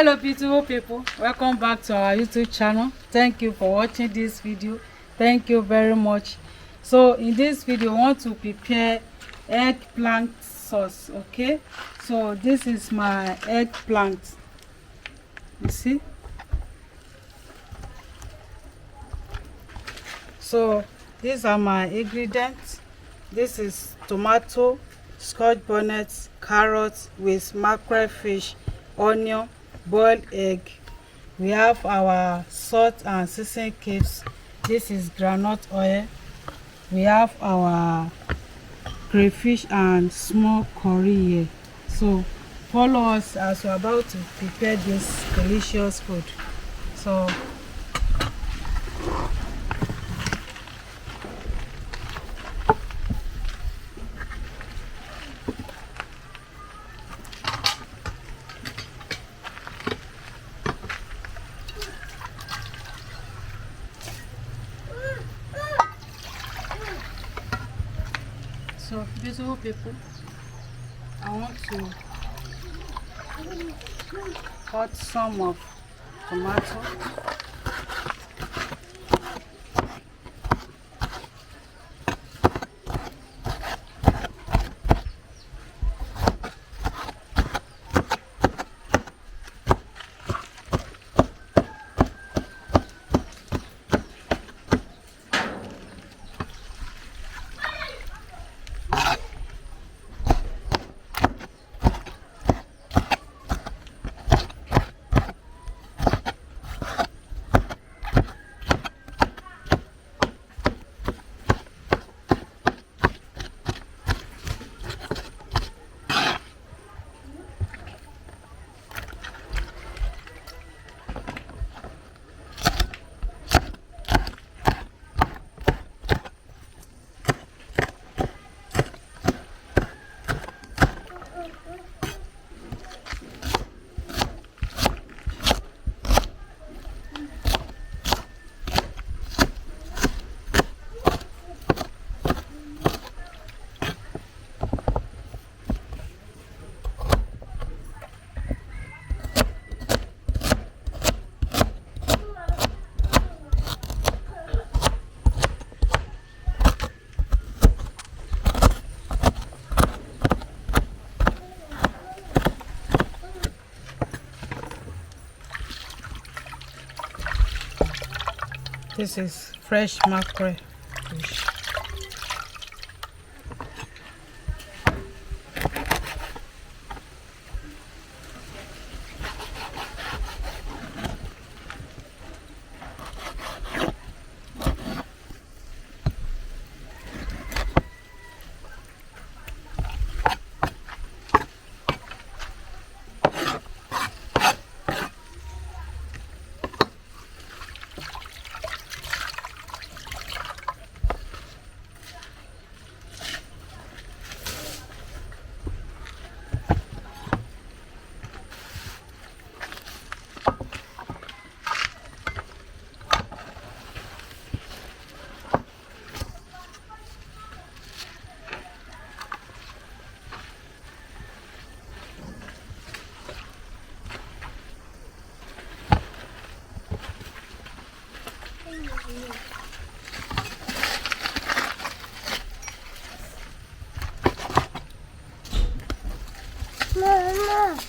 Hello beautiful people, welcome back to our YouTube channel. Thank you for watching this video. Thank you very much. So in this video we want to prepare eggplant sauce. Okay, so this is my eggplant, you see. So these are my ingredients. This is tomato, scotch bonnet, carrots with mackerel fish, onion, boiled egg. We have our salt and seasoning cubes. This is groundnut oil. We have our crayfish and small curry here. So follow us as we're about to prepare this delicious food. So beautiful people, I want to cut some of tomato. This is fresh mackerel fish. Mama.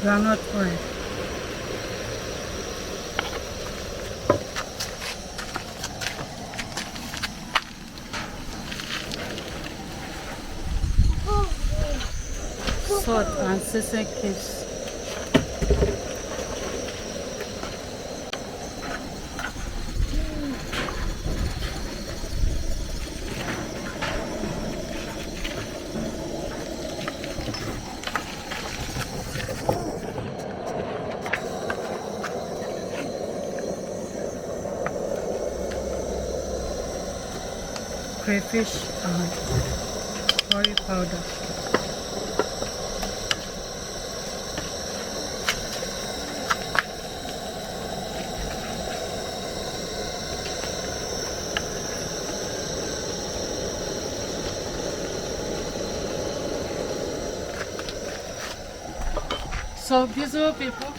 groundnut oil. Salt and sesame cubes. Crayfish and curry powder. So beautiful people,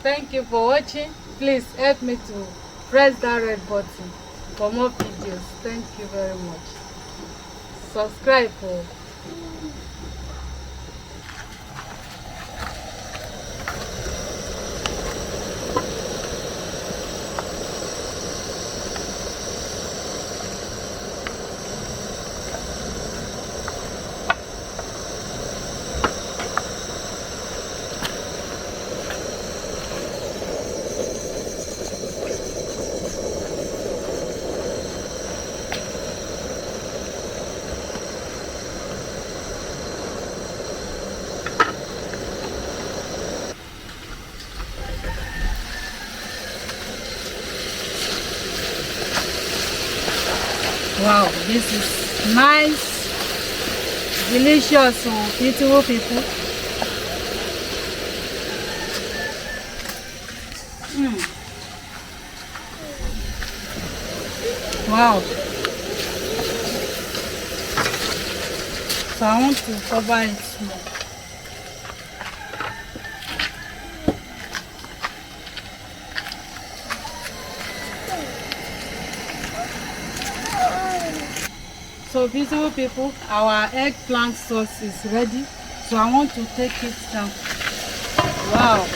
thank you for watching. Please help me to press that red button for more videos. Thank you very much. Subscribe for wow, this is nice, delicious, so beautiful people. Wow. So I want to cover it small. So beautiful people, our eggplant sauce is ready. So I want to take it down. Wow.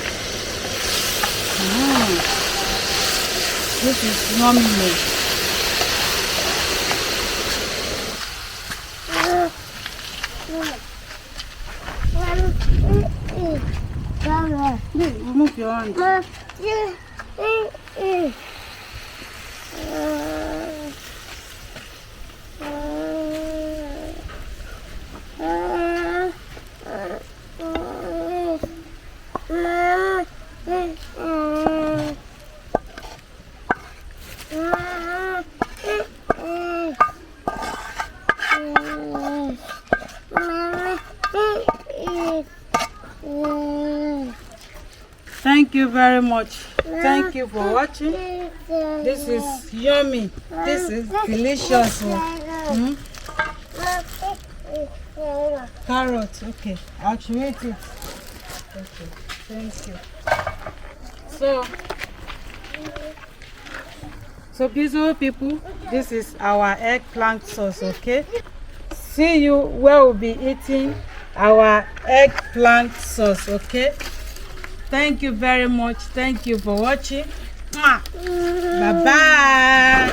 This is yummy. Remove your hand. Thank you very much. Thank you for watching. This is yummy. This is delicious. Carrot. Okay, I'll create it. Okay, thank you. So beautiful people, this is our eggplant sauce. Okay, see you where we'll be eating our eggplant sauce. Okay, thank you very much. Thank you for watching. Bye bye.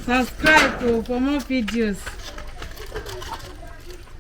Subscribe for more videos.